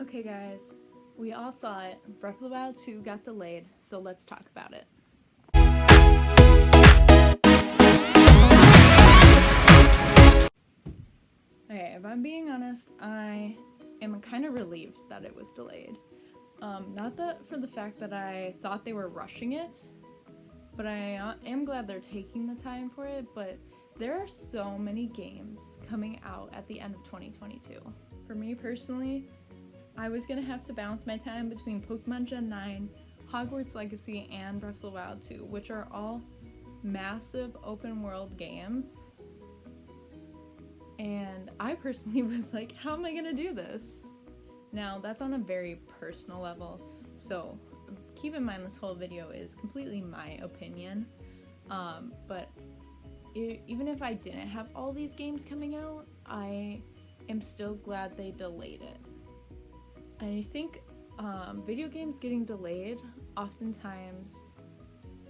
Okay guys, we all saw it. Breath of the Wild 2 got delayed, so let's talk about it. Okay, if I'm being honest, I am kind of relieved that it was delayed. Not that for the fact that I thought they were rushing it, but I am glad they're taking the time for it, but there are so many games coming out at the end of 2022. For me personally, I was gonna have to balance my time between Pokemon Gen 9, Hogwarts Legacy, and Breath of the Wild 2, which are all massive open world games. And I personally was like, how am I gonna do this? Now, that's on a very personal level, so keep in mind this whole video is completely my opinion. But even if I didn't have all these games coming out, I am still glad they delayed it. I think video games getting delayed oftentimes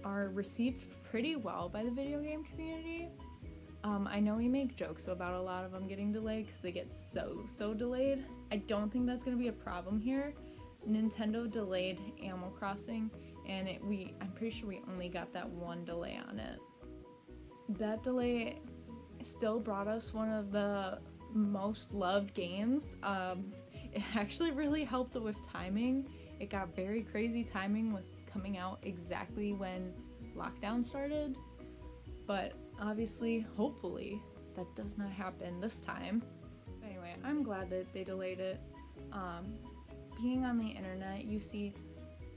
are received pretty well by the video game community. I know we make jokes about a lot of them getting delayed because they get so delayed. I don't think that's going to be a problem here. Nintendo delayed Animal Crossing, and I'm pretty sure we only got that one delay on it. That delay still brought us one of the most loved games. It actually really helped with timing. It got very crazy timing with coming out exactly when lockdown started, but obviously, hopefully, that does not happen this time. Anyway, I'm glad that they delayed it. Being on the internet, you see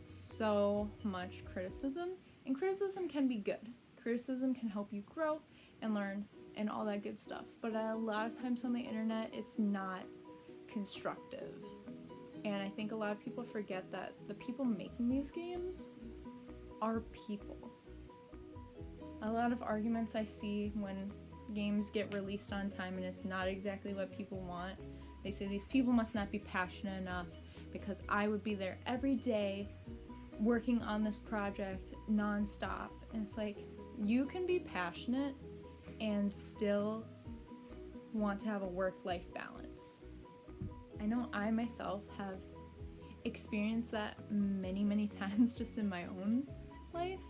so much criticism, and criticism can be good. Criticism can help you grow and learn and all that good stuff, but a lot of times on the internet, it's not constructive. And I think a lot of people forget that the people making these games are people. A lot of arguments I see when games get released on time and it's not exactly what people want, they say these people must not be passionate enough because I would be there every day working on this project non-stop. And it's like, you can be passionate and still want to have a work-life balance. I know I myself have experienced that many times just in my own life.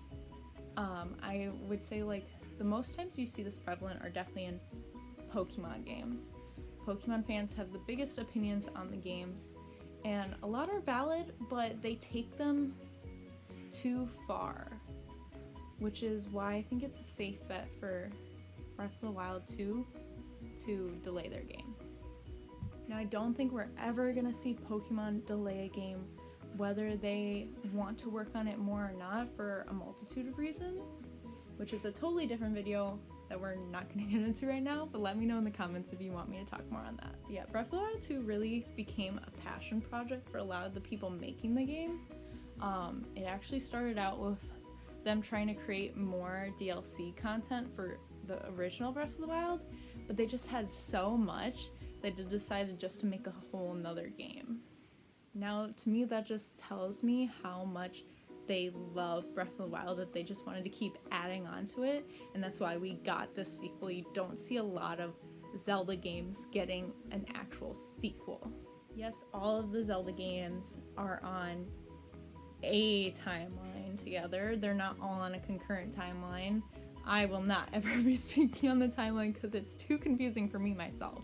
I would say like the most times you see this prevalent are definitely in Pokemon games. Pokemon fans have the biggest opinions on the games, and a lot are valid, but they take them too far, which is why I think it's a safe bet for Breath of the Wild 2 to delay their game. Now, I don't think we're ever gonna see Pokemon delay a game, whether they want to work on it more or not, for a multitude of reasons, which is a totally different video that we're not going to get into right now, but let me know in the comments if you want me to talk more on that. Yeah, Breath of the Wild 2 really became a passion project for a lot of the people making the game. It actually started out with them trying to create more DLC content for the original Breath of the Wild, but they just had so much that they decided just to make a whole nother game. Now, to me, that just tells me how much they love Breath of the Wild, that they just wanted to keep adding on to it, and that's why we got this sequel. You don't see a lot of Zelda games getting an actual sequel. Yes, all of the Zelda games are on a timeline together. They're not all on a concurrent timeline. I will not ever be speaking on the timeline because it's too confusing for me myself.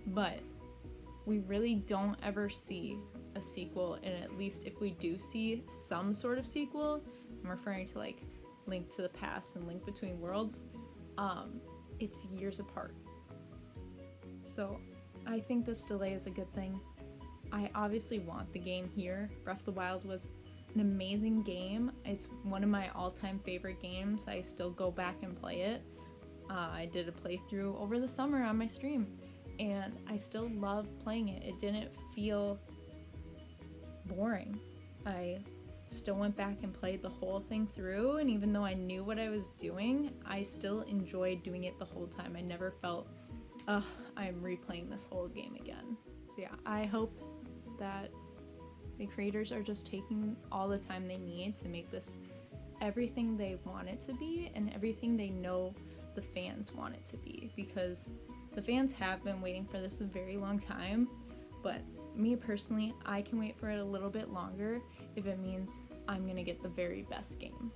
But we really don't ever see a sequel, and at least if we do see some sort of sequel, I'm referring to like Link to the Past and Link Between Worlds, it's years apart. So I think this delay is a good thing. I obviously want the game here. Breath of the Wild was an amazing game. It's one of my all-time favorite games. I still go back and play it. I did a playthrough over the summer on my stream, and I still love playing it. It didn't feel boring. I still went back and played the whole thing through, and even though I knew what I was doing, I still enjoyed doing it the whole time. I never felt, I'm replaying this whole game again. So yeah, I hope that the creators are just taking all the time they need to make this everything they want it to be and everything they know the fans want it to be, because the fans have been waiting for this a very long time, but me personally, I can wait for it a little bit longer if it means I'm gonna get the very best game.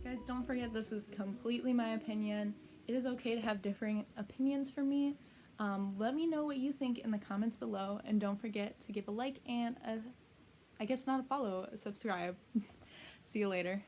Guys, don't forget this is completely my opinion. It is okay to have differing opinions from me. Let me know what you think in the comments below, and don't forget to give a like and I guess not a follow, a subscribe. See you later.